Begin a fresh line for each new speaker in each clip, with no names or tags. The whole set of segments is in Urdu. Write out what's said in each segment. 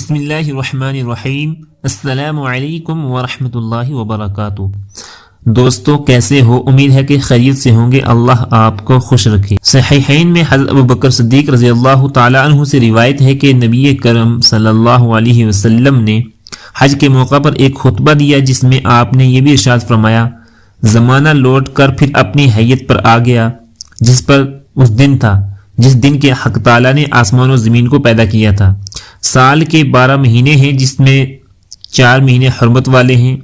بسم اللہ الرحمن الرحیم۔ السلام علیکم ورحمۃ اللہ وبرکاتہ۔ دوستو کیسے ہو؟ امید ہے کہ خیریت سے ہوں گے، اللہ آپ کو خوش رکھے۔ صحیحین میں حضرت ابوبکر صدیق رضی اللہ تعالی عنہ سے روایت ہے کہ نبی کرم صلی اللہ علیہ وسلم نے حج کے موقع پر ایک خطبہ دیا جس میں آپ نے یہ بھی ارشاد فرمایا، زمانہ لوٹ کر پھر اپنی حیت پر آ گیا جس پر اس دن تھا جس دن کے حق تعالی نے آسمان و زمین کو پیدا کیا تھا۔ سال کے 12 مہینے ہیں جس میں 4 مہینے حرمت والے ہیں،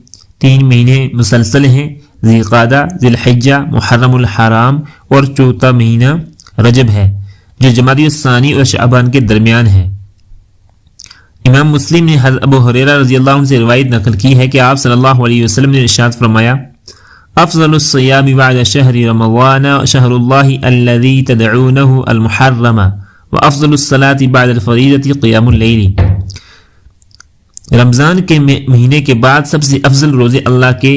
3 مہینے مسلسل ہیں، ذی القعدہ، ذی الحجہ، محرم الحرام، اور چوتھا مہینہ رجب ہے جو جمادی الثانی اور شعبان کے درمیان ہے۔ امام مسلم نے حضرت ابو ہریرہ رضی اللہ عنہ سے روایت نقل کی ہے کہ آپ صلی اللہ علیہ وسلم نے ارشاد فرمایا، افضل الصیام بعد شہر رمضان شہر اللہ الذی تدعونہ المحرم وافضل الصلاة بعد الفریضة قیام اللیل۔ رمضان کے مہینے کے بعد سب سے افضل روزے اللہ کے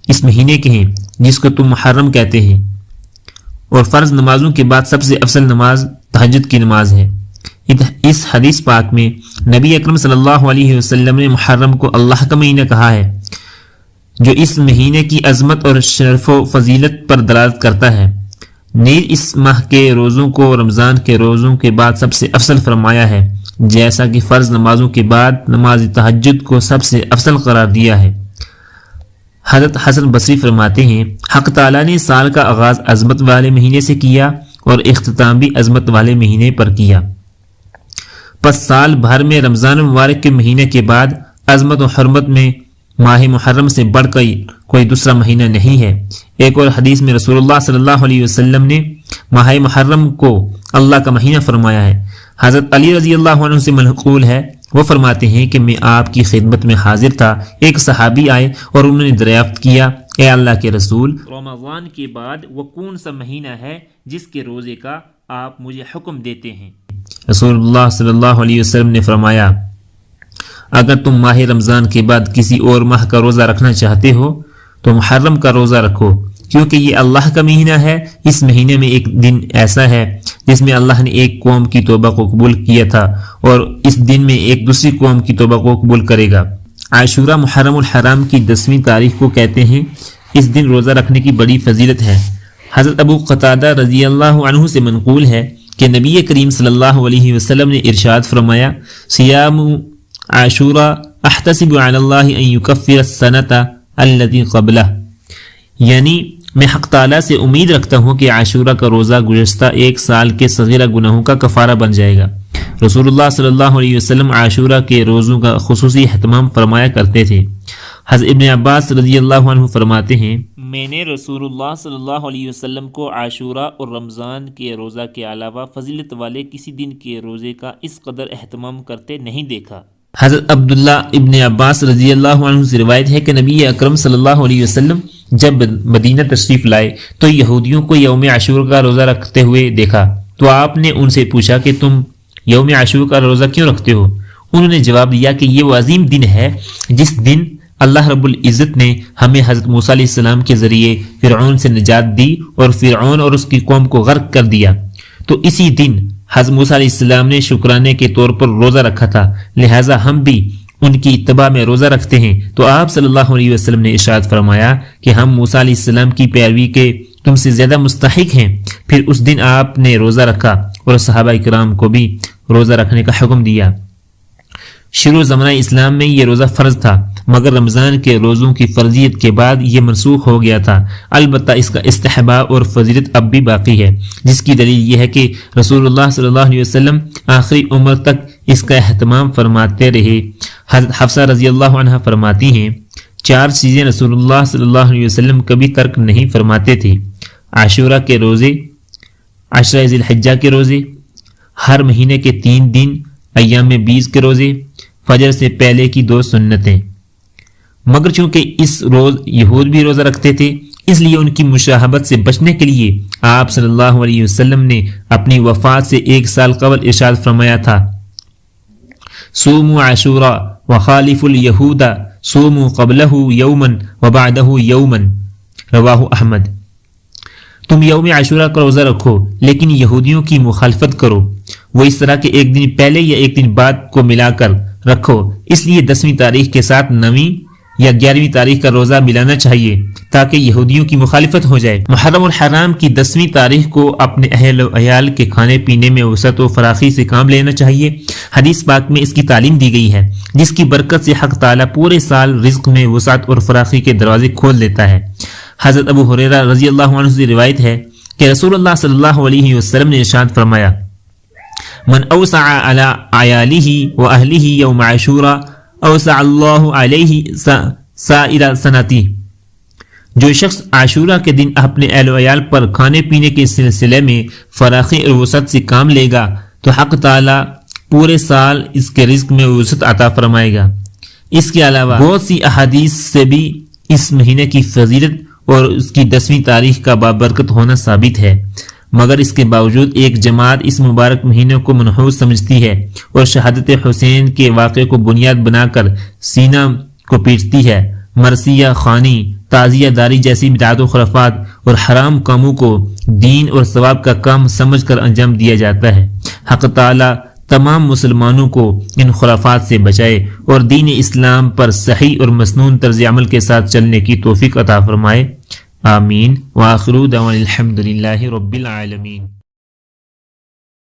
اس مہینے کے ہیں جس کو تم محرم کہتے ہیں، اور فرض نمازوں کے بعد سب سے افضل نماز تہجد کی نماز ہے۔ اس حدیث پاک میں نبی اکرم صلی اللہ علیہ وسلم نے محرم کو اللہ کا مہینہ کہا ہے جو اس مہینے کی عظمت اور شرف و فضیلت پر دلالت کرتا ہے۔ نیز اس ماہ کے روزوں کو رمضان کے روزوں کے بعد سب سے افضل فرمایا ہے، جیسا کہ فرض نمازوں کے بعد نماز تہجد کو سب سے افضل قرار دیا ہے۔ حضرت حسن بصری فرماتے ہیں، حق تعالیٰ نے سال کا آغاز عظمت والے مہینے سے کیا اور اختتام بھی عظمت والے مہینے پر کیا، پس سال بھر میں رمضان مبارک کے مہینے کے بعد عظمت و حرمت میں ماہ محرم سے بڑھ کر کوئی دوسرا مہینہ نہیں ہے۔ ایک اور حدیث میں رسول اللہ صلی اللہ علیہ وسلم نے ماہ محرم کو اللہ کا مہینہ فرمایا ہے۔ حضرت علی رضی اللہ عنہ سے منقول ہے، وہ فرماتے ہیں کہ میں آپ کی خدمت میں حاضر تھا، ایک صحابی آئے اور انہوں نے دریافت کیا، اے اللہ کے رسول، رمضان کے بعد وہ کون سا مہینہ ہے جس کے روزے کا آپ مجھے حکم دیتے ہیں؟ رسول اللہ صلی اللہ علیہ وسلم نے فرمایا، اگر تم ماہ رمضان کے بعد کسی اور ماہ کا روزہ رکھنا چاہتے ہو تو محرم کا روزہ رکھو، کیونکہ یہ اللہ کا مہینہ ہے۔ اس مہینے میں ایک دن ایسا ہے جس میں اللہ نے ایک قوم کی توبہ کو قبول کیا تھا اور اس دن میں ایک دوسری قوم کی توبہ کو قبول کرے گا۔ عاشورہ محرم الحرام کی 10ویں تاریخ کو کہتے ہیں۔ اس دن روزہ رکھنے کی بڑی فضیلت ہے۔ حضرت ابو قتادہ رضی اللہ عنہ سے منقول ہے کہ نبی کریم صلی اللہ علیہ وسلم نے ارشاد فرمایا، صیام عاشورہ احتسب علی اللہ ان یکفر السنۃ التي قبلہ، یعنی میں حق تعالیٰ سے امید رکھتا ہوں کہ عاشورہ کا روزہ گزشتہ ایک سال کے صغیرہ گناہوں کا کفارہ بن جائے گا۔ رسول اللہ صلی اللہ علیہ وسلم عاشورہ کے روزوں کا خصوصی اہتمام فرمایا کرتے تھے۔ حضرت ابن عباس رضی اللہ عنہ فرماتے ہیں، میں نے رسول اللہ صلی اللہ علیہ وسلم کو عاشورہ اور رمضان کے روزہ کے علاوہ فضیلت والے کسی دن کے روزے کا اس قدر اہتمام کرتے نہیں دیکھا۔ حضرت عبداللہ ابن عباس رضی اللہ عنہ سے روایت ہے کہ نبی اکرم صلی اللہ علیہ وسلم جب مدینہ تشریف لائے تو یہودیوں کو یوم عاشور کا روزہ رکھتے ہوئے دیکھا، تو آپ نے ان سے پوچھا کہ تم یوم عاشور کا روزہ کیوں رکھتے ہو؟ انہوں نے جواب دیا کہ یہ وہ عظیم دن ہے جس دن اللہ رب العزت نے ہمیں حضرت موسیٰ علیہ السلام کے ذریعے فرعون سے نجات دی اور فرعون اور اس کی قوم کو غرق کر دیا، تو اسی دن حضرت موسیٰ علیہ السلام نے شکرانے کے طور پر روزہ رکھا تھا، لہٰذا ہم بھی ان کی اتباع میں روزہ رکھتے ہیں۔ تو آپ صلی اللہ علیہ وسلم نے ارشاد فرمایا کہ ہم موسیٰ علیہ السلام کی پیروی کے تم سے زیادہ مستحق ہیں۔ پھر اس دن آپ نے روزہ رکھا اور صحابہ کرام کو بھی روزہ رکھنے کا حکم دیا۔ شروع زمانہ اسلام میں یہ روزہ فرض تھا، مگر رمضان کے روزوں کی فرضیت کے بعد یہ منسوخ ہو گیا تھا۔ البتہ اس کا استحباب اور فضیلت اب بھی باقی ہے، جس کی دلیل یہ ہے کہ رسول اللہ صلی اللہ علیہ وسلم آخری عمر تک اس کا اہتمام فرماتے رہے۔ حضرت حفصہ رضی اللہ عنہ فرماتی ہیں، 4 چیزیں رسول اللہ صلی اللہ علیہ وسلم کبھی ترک نہیں فرماتے تھے: عاشورہ کے روزے، عشرہ ذی الحجہ کے روزے، ہر مہینے کے 3 دن ایام بیض کے روزے، فجر سے پہلے کی 2 سنتیں۔ مگر چونکہ اس روز یہود بھی روزہ رکھتے تھے، اس لیے ان کی مشابہت سے بچنے کے لیے آپ صلی اللہ علیہ وسلم نے اپنی وفات سے 1 سال قبل ارشاد فرمایا تھا، صوموا عاشورا وخالفوا اليہود صوموا قبلہ یوما وبعدہ یوما، رواہ احمد۔ تم یوم عاشورہ کا روزہ رکھو لیکن یہودیوں کی مخالفت کرو، وہ اس طرح کے ایک دن پہلے یا ایک دن بعد کو ملا کر رکھو، اس لیے 10ویں تاریخ کے ساتھ 9ویں یا 11ویں تاریخ کا روزہ ملانا چاہیے تاکہ یہودیوں کی مخالفت ہو جائے۔ محرم الحرام کی 10ویں تاریخ کو اپنے اہل و عیال کے کھانے پینے میں وسعت و فراخی سے کام لینا چاہیے۔ حدیث پاک میں اس کی تعلیم دی گئی ہے، جس کی برکت سے حق تعالیٰ پورے سال رزق میں وسعت اور فراخی کے دروازے کھول دیتا ہے۔ حضرت ابو ہریرہ رضی اللہ عنہ سے روایت ہے کہ رسول اللہ صلی اللہ علیہ وسلم نے ارشاد فرمایا، من اوسع علی عیالہ و اہلہ یوم عاشوراء اوسع اللہ علیہ سائر سنتی۔ جو شخص عاشورہ کے دن اپنے اہل و عیال پر کھانے پینے کے سلسلے میں فراخی اور وسعت سے کام لے گا تو حق تعالیٰ پورے سال اس کے رزق میں وسعت عطا فرمائے گا۔ اس کے علاوہ بہت سی احادیث سے بھی اس مہینے کی فضیلت اور اس کی 10ویں تاریخ کا بابرکت ہونا ثابت ہے، مگر اس کے باوجود ایک جماعت اس مبارک مہینے کو منحوس سمجھتی ہے اور شہادت حسین کے واقعے کو بنیاد بنا کر سینہ کو پیٹتی ہے۔ مرثیہ خوانی، تعزیہ داری جیسی بدعات و خرافات اور حرام کاموں کو دین اور ثواب کا کام سمجھ کر انجام دیا جاتا ہے۔ حق تعالیٰ تمام مسلمانوں کو ان خرافات سے بچائے اور دین اسلام پر صحیح اور مسنون طرز عمل کے ساتھ چلنے کی توفیق عطا فرمائے، آمین۔ وآخر دعوانا الحمدللہ رب العالمین۔